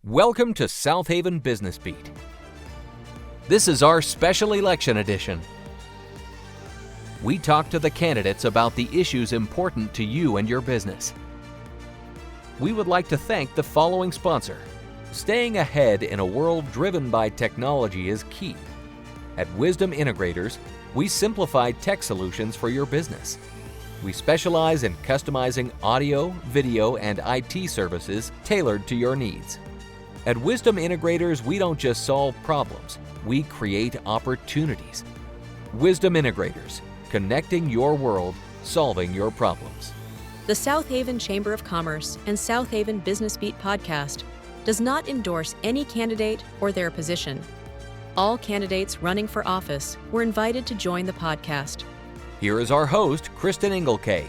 Welcome to Southaven Business Beat. This is our special election edition. We talk to the candidates about the issues important to you and your business. We would like to thank the following sponsor. Staying ahead in a world driven by technology is key. At Wisdom Integrators, we simplify tech solutions for your business. We specialize in customizing audio, video, and IT services tailored to your needs. At Wisdom Integrators, we don't just solve problems, we create opportunities. Wisdom Integrators, connecting your world, solving your problems. The Southaven Chamber of Commerce and Southaven Business Beat podcast does not endorse any candidate or their position. All candidates running for office were invited to join the podcast. Here is our host, Kristen Engelke.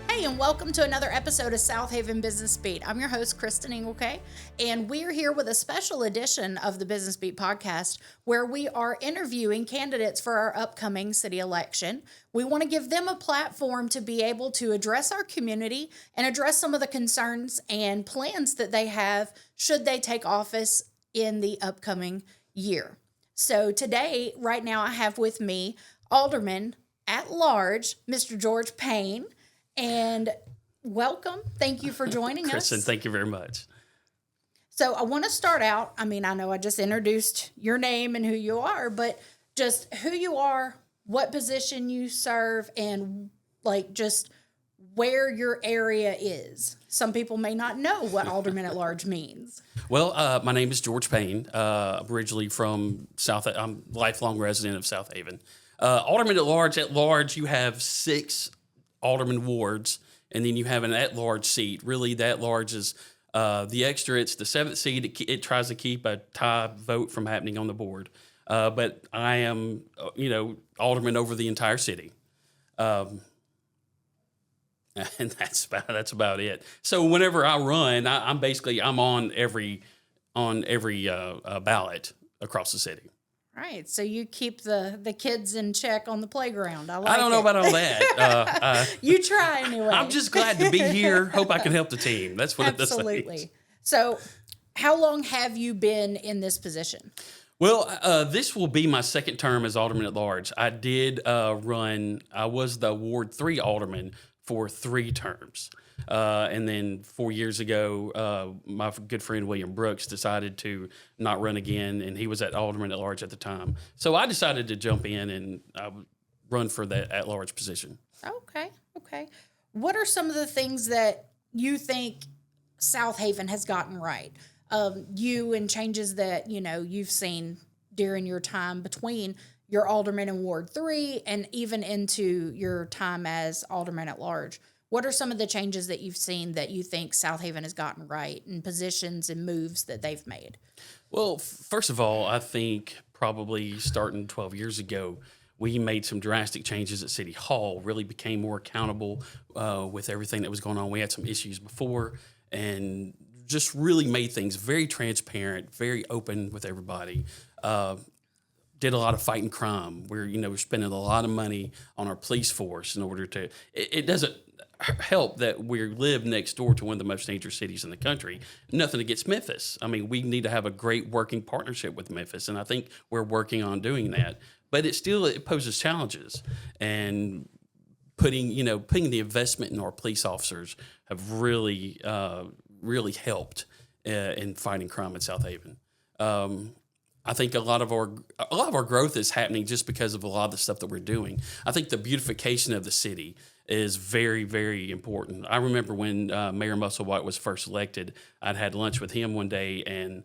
Hey, and welcome to another episode of Southaven Business Beat. I'm your host, Kristen Engelke, and we're here with a special edition of the Business Beat podcast where we are interviewing candidates for our upcoming city election. We want to give them a platform to be able to address our community and address some of the concerns and plans that they have should they take office in the upcoming year. So today, right now, I have with me Alderman at Large, Mr. George Payne. And welcome. Thank you for joining us. Kristen, thank you very much. So I want to start out. I know I just introduced your name and who you are, but just who you are, what position you serve, and just where your area is. Some people may not know what Alderman at Large means. Well, my name is George Payne. I'm originally from I'm a lifelong resident of Southaven. Alderman at large, you have 6 alderman wards, and then you have an at-large seat. Really, the at-large is the extra. It's the 7th seat. It tries to keep a tie vote from happening on the board. But I am, alderman over the entire city. And that's about it. So whenever I run, I'm on every ballot across the city. Right. So you keep the kids in check on the playground. I don't know about all that. You try anyway. I'm just glad to be here. Hope I can help the team. That's what Absolutely. it does. So how long have you been in this position? Well, this will be my second term as Alderman at Large. I did run. I was the Ward 3 Alderman for 3 terms. And then 4 years ago, my good friend William Brooks decided to not run again, and he was at Alderman at Large at the time. So I decided to jump in and run for that at-large position. Okay. What are some of the things that you think Southaven has gotten right? You and changes that, you've seen during your time between your Alderman in Ward 3 and even into your time as Alderman at Large. What are some of the changes that you've seen that you think Southaven has gotten right and positions and moves that they've made? Well, first of all, I think probably starting 12 years ago, we made some drastic changes at City Hall, really became more accountable with everything that was going on. We had some issues before and just really made things very transparent, very open with everybody. Did a lot of fighting crime. We're spending a lot of money on our police force in order to. It doesn't help that we live next door to one of the most dangerous cities in the country. Nothing against Memphis. We need to have a great working partnership with Memphis, and I think we're working on doing that. But it poses challenges, and putting the investment in our police officers have really helped in fighting crime in Southaven. I think a lot of our growth is happening just because of a lot of the stuff that we're doing. I think the beautification of the city is very, very important. I remember when Mayor Musselwhite was first elected, I'd had lunch with him one day, and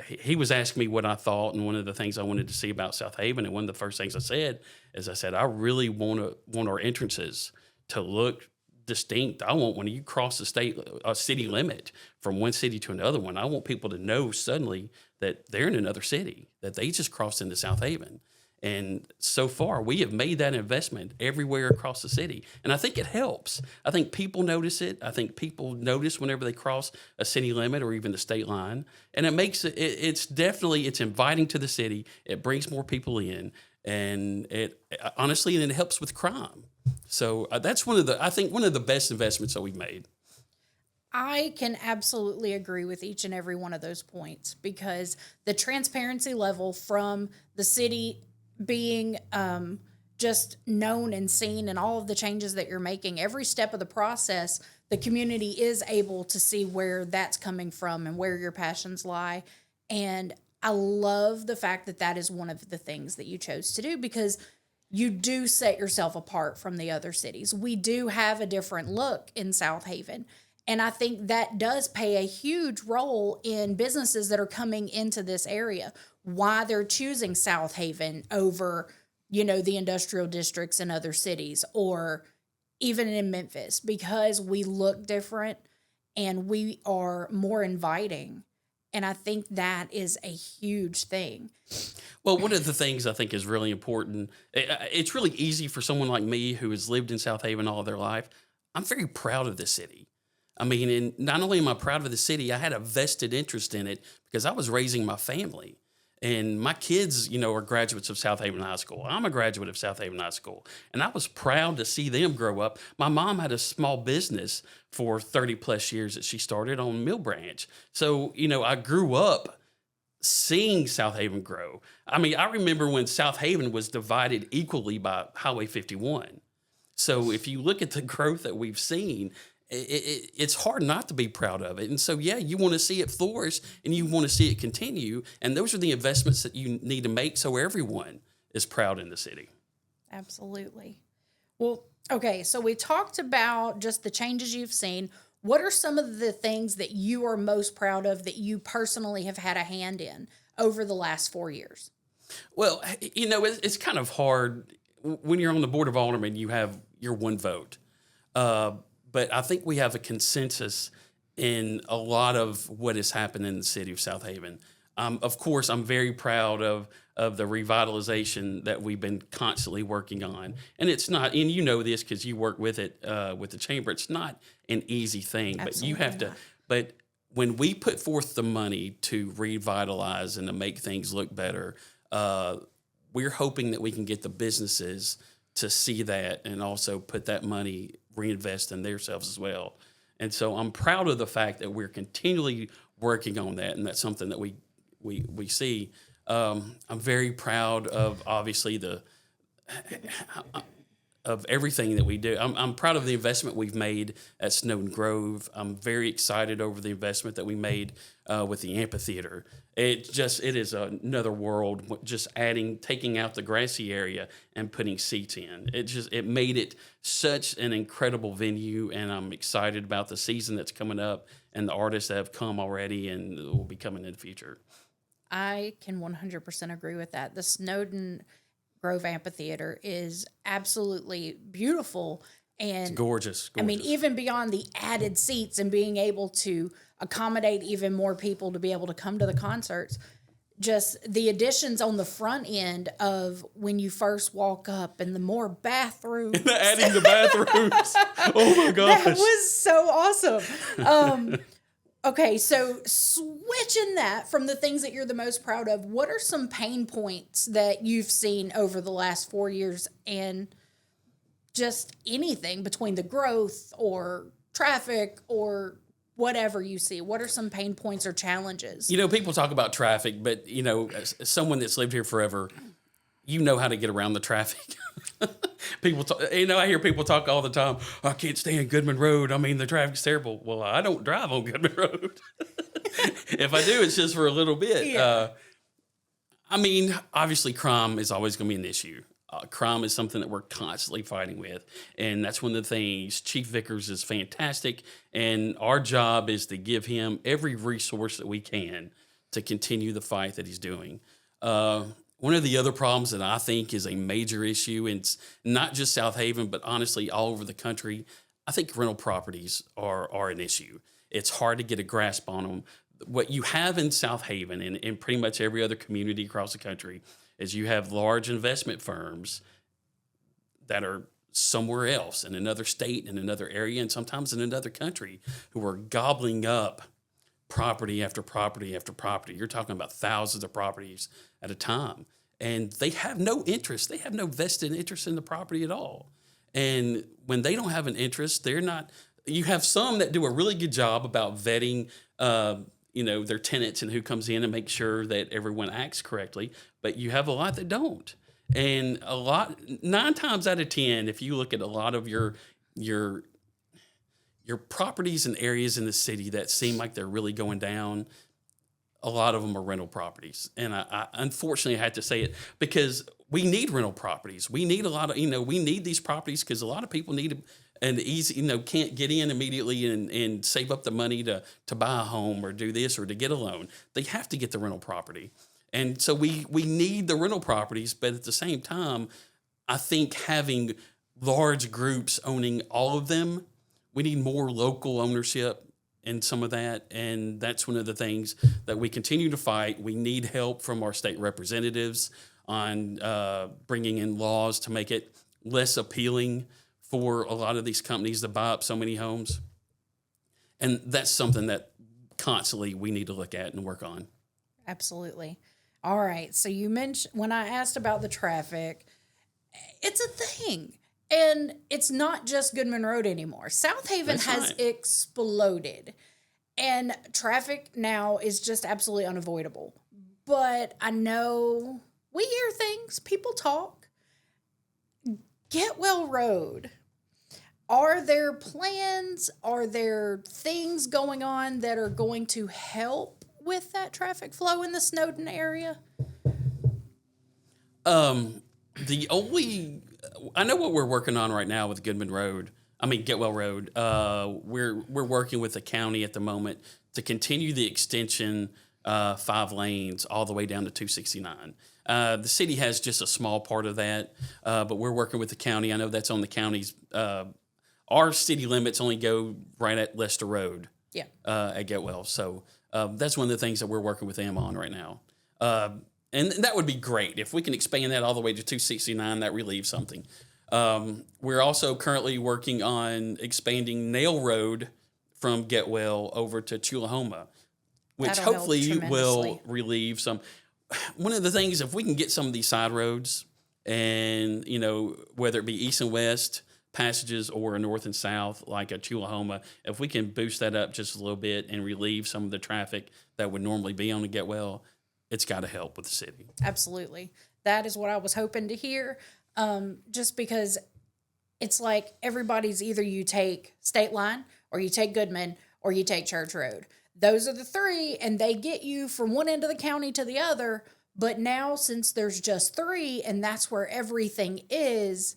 he was asking me what I thought and one of the things I wanted to see about Southaven. And one of the first things I said, I really want our entrances to look distinct. I want when you cross the city limit from one city to another one, I want people to know suddenly that they're in another city, that they just crossed into Southaven. And so far, we have made that investment everywhere across the city. And I think it helps. I think people notice it. I think people notice whenever they cross a city limit or even the state line. And it makes it's inviting to the city. It brings more people in. And it helps with crime. So that's one of the best investments that we've made. I can absolutely agree with each and every one of those points, because the transparency level from the city being just known and seen, and all of the changes that you're making, every step of the process, the community is able to see where that's coming from and where your passions lie. And I love the fact that that is one of the things that you chose to do, because you do set yourself apart from the other cities. We do have a different look in Southaven. And I think that does play a huge role in businesses that are coming into this area, why they're choosing Southaven over, the industrial districts in other cities, or even in Memphis, because we look different and we are more inviting. And I think that is a huge thing. Well, one of the things I think is really important, it's really easy for someone like me who has lived in Southaven all of their life. I'm very proud of the city. I mean, and not only am I proud of the city, I had a vested interest in it because I was raising my family. And my kids, are graduates of Southaven High School. I'm a graduate of Southaven High School. And I was proud to see them grow up. My mom had a small business for 30 plus years that she started on Mill Branch. So, I grew up seeing Southaven grow. I mean, I remember when Southaven was divided equally by Highway 51. So if you look at the growth that we've seen, it's hard not to be proud of it. And so, yeah, you want to see it flourish and you want to see it continue. And those are the investments that you need to make so everyone is proud in the city. Absolutely. Well, okay, so we talked about just the changes you've seen. What are some of the things that you are most proud of that you personally have had a hand in over the last 4 years? Well, it's kind of hard. When you're on the Board of Alderman, you have your one vote. But I think we have a consensus in a lot of what has happened in the city of Southaven. Of course, I'm very proud of the revitalization that we've been constantly working on. And it's not, and you know this because you work with it, with the chamber, it's not an easy thing. Absolutely but you have not. but when we put forth the money to revitalize and to make things look better, we're hoping that we can get the businesses to see that and also put that money, reinvest in themselves as well. And so I'm proud of the fact that we're continually working on that, and that's something that we see. I'm very proud of obviously of everything that we do. I'm proud of the investment we've made at Snowden Grove. I'm very excited over the investment that we made with the amphitheater. It is another world, just taking out the grassy area and putting seats in. It made it such an incredible venue, and I'm excited about the season that's coming up and the artists that have come already and will be coming in the future. I can 100% agree with that. The Snowden Grove Amphitheater is absolutely beautiful. And It's gorgeous. I mean, even beyond the added seats and being able to accommodate even more people to be able to come to the concerts, just the additions on the front end of when you first walk up and the more bathrooms. Adding the bathrooms. Oh my gosh. That was so awesome. Okay, so switching that from the things that you're the most proud of, what are some pain points that you've seen over the last 4 years, and just anything between the growth or traffic or whatever you see? What are some pain points or challenges? People talk about traffic, but, as someone that's lived here forever, you know how to get around the traffic. People talk, I hear people talk all the time, I can't stand Goodman Road. I mean, the traffic's terrible. Well, I don't drive on Goodman Road. If I do, it's just for a little bit. Yeah. Obviously crime is always going to be an issue. Crime is something that we're constantly fighting with. And that's one of the things. Chief Vickers is fantastic. And our job is to give him every resource that we can to continue the fight that he's doing. One of the other problems that I think is a major issue, and it's not just Southaven, but honestly all over the country, I think rental properties are an issue. It's hard to get a grasp on them. What you have in Southaven and in pretty much every other community across the country is you have large investment firms that are somewhere else in another state, in another area, and sometimes in another country who are gobbling up property after property after property. You're talking about thousands of properties at a time. And they have no interest. They have no vested interest in the property at all. And when they don't have an interest, they're not, you have some that do a really good job about vetting, their tenants and who comes in and make sure that everyone acts correctly. But you have a lot that don't. And 9 times out of 10, if you look at a lot of your properties and areas in the city that seem like they're really going down, a lot of them are rental properties. And I unfortunately had to say it because we need rental properties. We need a lot of, we need these properties because a lot of people need an easy, can't get in immediately and save up the money to buy a home or do this or to get a loan. They have to get the rental property. And so we need the rental properties, but at the same time, I think having large groups owning all of them, we need more local ownership in some of that. And that's one of the things that we continue to fight. We need help from our state representatives on bringing in laws to make it less appealing for a lot of these companies to buy up so many homes. And that's something that constantly we need to look at and work on. Absolutely. All right. So you mentioned, when I asked about the traffic, it's a thing. And it's not just Goodman Road anymore. Southaven has exploded. And traffic now is just absolutely unavoidable. But I know we hear things, people talk. Getwell Road. Are there plans? Are there things going on that are going to help with that traffic flow in the Snowden area? I know what we're working on right now with Getwell Road. We're working with the county at the moment to continue the extension 5 lanes all the way down to 269. The city has just a small part of that, but we're working with the county. I know that's on the county's. Our city limits only go right at Lester Road. Yeah. At Getwell. So that's one of the things that we're working with them on right now. And that would be great. If we can expand that all the way to 269, that relieves something. We're also currently working on expanding Nail Road from Getwell over to Chulahoma, which That'll hopefully will relieve some. One of the things, if we can get some of these side roads and, whether it be east and west passages or north and south, like a Chulahoma, if we can boost that up just a little bit and relieve some of the traffic that would normally be on the Getwell, it's got to help with the city. Absolutely. That is what I was hoping to hear. Just because it's like everybody's either you take State Line or you take Goodman or you take Church Road. Those are the 3, and they get you from one end of the county to the other. But now, since there's just 3, and that's where everything is,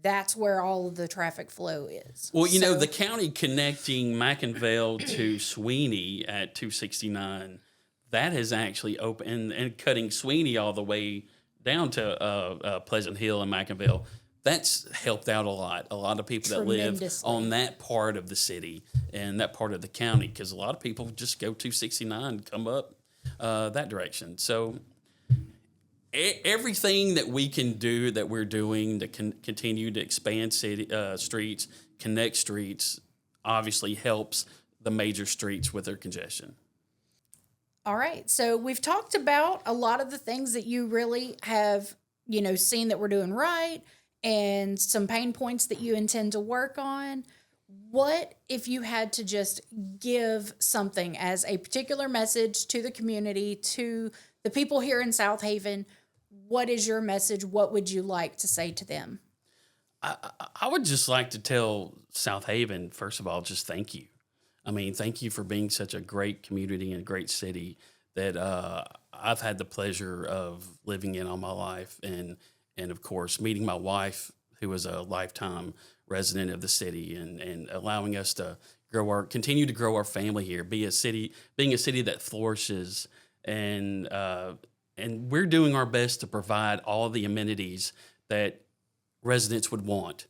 that's where all of the traffic flow is. Well, the county connecting McInville to Sweeney at 269, that has actually opened, and cutting Sweeney all the way down to Pleasant Hill and McInville. That's helped out a lot. A lot of people that live on that part of the city and that part of the county, because a lot of people just go 269 and come up that direction. So everything that we can do, that we're doing to continue to expand city streets, connect streets, obviously helps the major streets with their congestion. All right. So we've talked about a lot of the things that you really have, seen that we're doing right and some pain points that you intend to work on. What if you had to just give something as a particular message to the community, to the people here in Southaven? What is your message? What would you like to say to them? I would just like to tell Southaven, first of all, just thank you. Thank you for being such a great community and a great city that I've had the pleasure of living in all my life. And of course, meeting my wife, who was a lifetime resident of the city, and allowing us to continue to grow our family here, being a city that flourishes. And we're doing our best to provide all the amenities that residents would want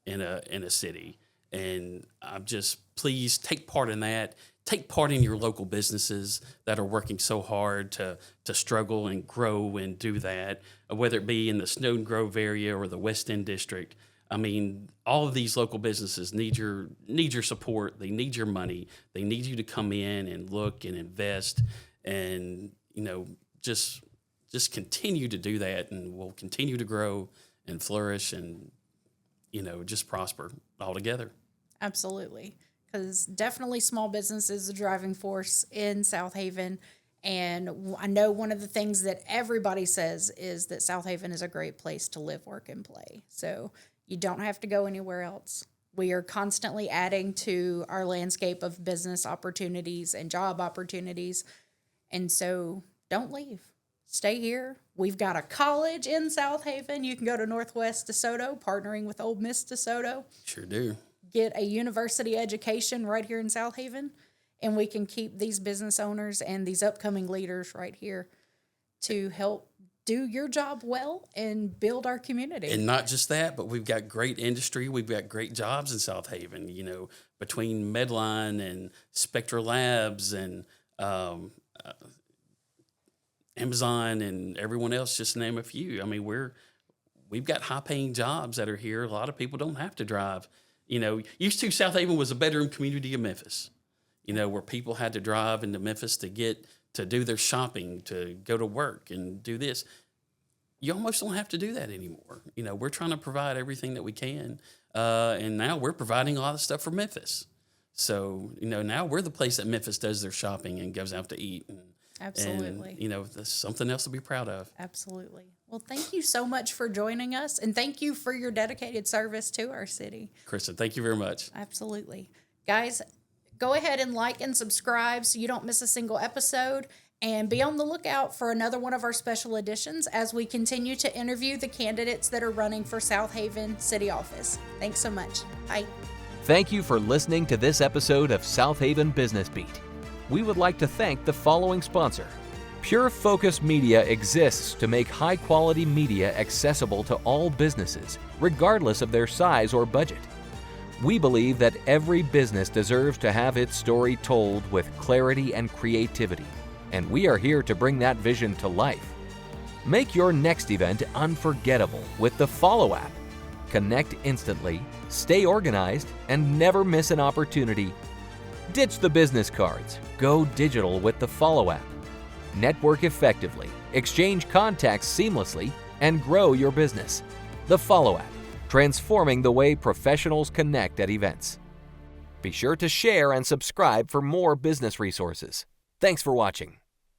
in a city. And I'm just, please take part in that. Take part in your local businesses that are working so hard to struggle and grow and do that, whether it be in the Snowden Grove area or the West End District. All of these local businesses need your support. They need your money. They need you to come in and look and invest, and just continue to do that, and we'll continue to grow and flourish and just prosper all together. Absolutely. Because definitely small business is the driving force in Southaven. And I know one of the things that everybody says is that Southaven is a great place to live, work, and play. So you don't have to go anywhere else. We are constantly adding to our landscape of business opportunities and job opportunities. And so don't leave. Stay here. We've got a college in Southaven. You can go to Northwest DeSoto, partnering with Ole Miss DeSoto. Sure do. Get a university education right here in Southaven, and we can keep these business owners and these upcoming leaders right here to help do your job well and build our community. And not just that, but we've got great industry. We've got great jobs in Southaven, between Medline and Spectra Labs and Amazon and everyone else, just to name a few. I mean, we've got high-paying jobs that are here. A lot of people don't have to drive. Used to, Southaven was a bedroom community of Memphis, where people had to drive into Memphis to do their shopping, to go to work and do this. You almost don't have to do that anymore. We're trying to provide everything that we can. And now we're providing a lot of stuff for Memphis. So, now we're the place that Memphis does their shopping and goes out to eat. Absolutely. And, that's something else to be proud of. Absolutely. Well, thank you so much for joining us, and thank you for your dedicated service to our city. Kristen, thank you very much. Absolutely. Guys, go ahead and like and subscribe so you don't miss a single episode, and be on the lookout for another one of our special editions as we continue to interview the candidates that are running for Southaven City Office. Thanks so much. Bye. Thank you for listening to this episode of Southaven Business Beat. We would like to thank the following sponsor. Pure Focus Media exists to make high-quality media accessible to all businesses, regardless of their size or budget. We believe that every business deserves to have its story told with clarity and creativity, and we are here to bring that vision to life. Make your next event unforgettable with the Follow app. Connect instantly, stay organized, and never miss an opportunity. Ditch the business cards. Go digital with the Follow app. Network effectively, exchange contacts seamlessly, and grow your business. The Follow app, transforming the way professionals connect at events. Be sure to share and subscribe for more business resources. Thanks for watching.